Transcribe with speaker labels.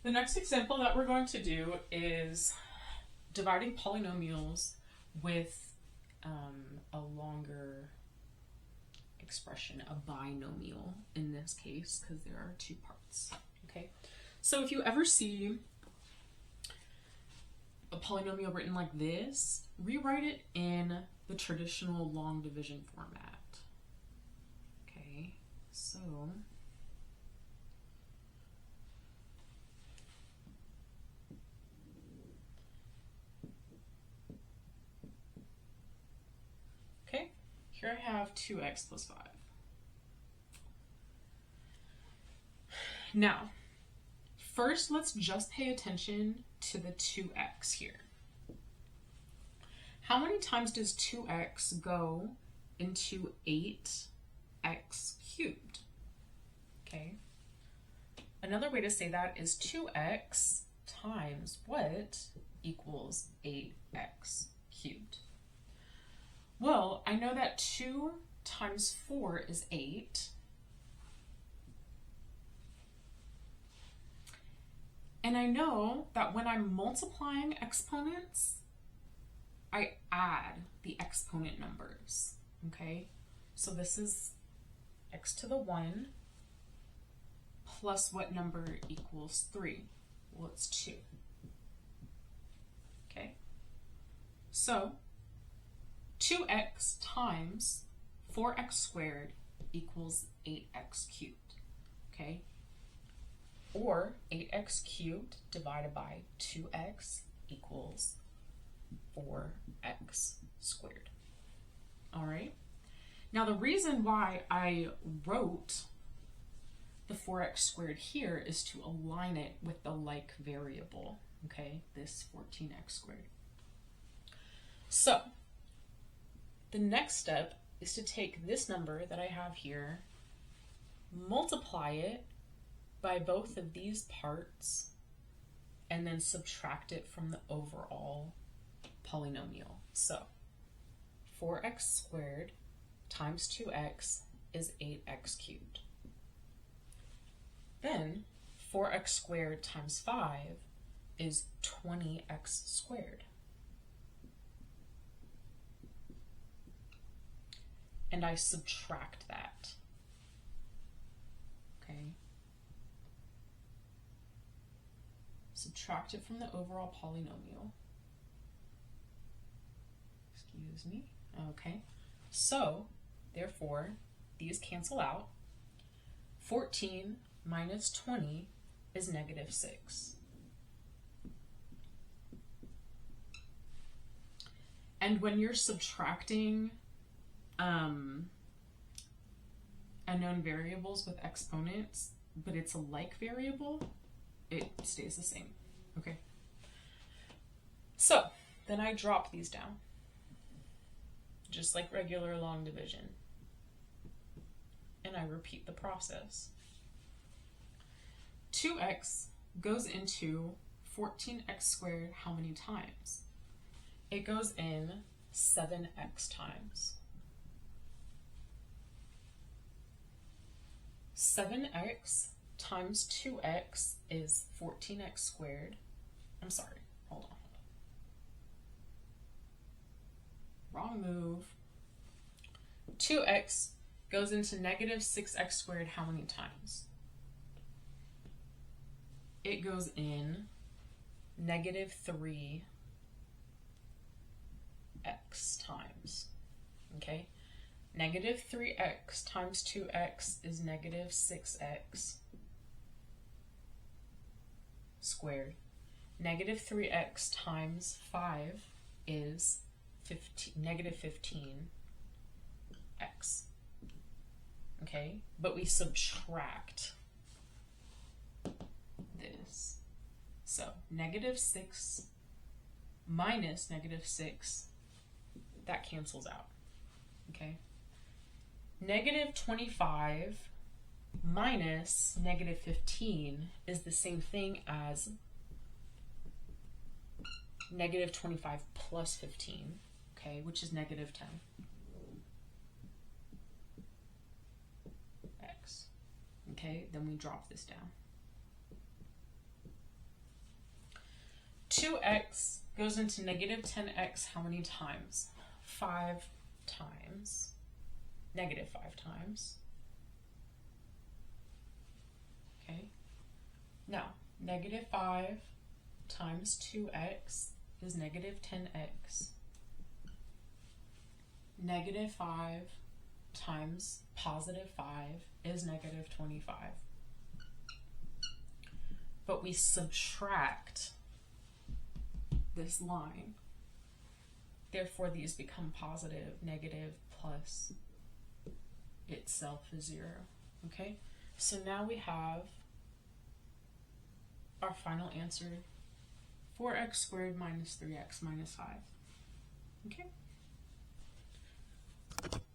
Speaker 1: The next example that we're going to do is dividing polynomials with a longer expression, a binomial in this case, because there are two parts. Okay, so if you ever see a polynomial written like this, rewrite it in the traditional long division format. Okay, so here I have 2x plus 5. Now, first let's just pay attention to the 2x here. How many times does 2x go into 8x cubed? Okay. Another way to say that is 2x times what equals 8x cubed? Well, I know that 2 times 4 is 8. And I know that when I'm multiplying exponents, I add the exponent numbers, okay? So this is x to the 1 plus what number equals 3? Well, it's 2, okay? So 2x times 4x squared equals 8x cubed, okay? Or 8x cubed divided by 2x equals 4x squared. All right? Now the reason why I wrote the 4x squared here is to align it with the like variable, okay? This 14x squared. So the next step is to take this number that I have here, multiply it by both of these parts, and then subtract it from the overall polynomial. So 4x squared times 2x is 8x cubed. Then 4x squared times 5 is 20x squared. And I subtract that. Okay. Subtract it from the overall polynomial. Excuse me. Okay. So, therefore, these cancel out. 14 minus 20 is negative 6. And when you're subtracting unknown variables with exponents, but it's a like variable, it stays the same, okay? So then I drop these down, just like regular long division, and I repeat the process. 2x goes into 14x squared how many times? It goes in 7x times. 7x times 2x is 14x squared. I'm sorry, hold on. Wrong move. 2x goes into negative 6x squared how many times? It goes in negative 3x times, okay? Negative 3x times 2x is negative 6x squared. Negative 3x times 5 is negative 15x. Okay, but we subtract this. So negative 6 minus negative 6, that cancels out. Okay. Negative 25 minus negative 15 is the same thing as negative 25 plus 15, okay, which is negative 10. X. Okay, then we drop this down. 2x goes into negative 10x how many times? 5 times. Negative 5 times. Okay. Now, negative 5 times 2x is negative 10x. Negative 5 times positive 5 is negative 25. But we subtract this line. Therefore, these become positive. Negative plus itself is 0. Okay? So now we have our final answer, 4x squared minus 3x minus 5. Okay?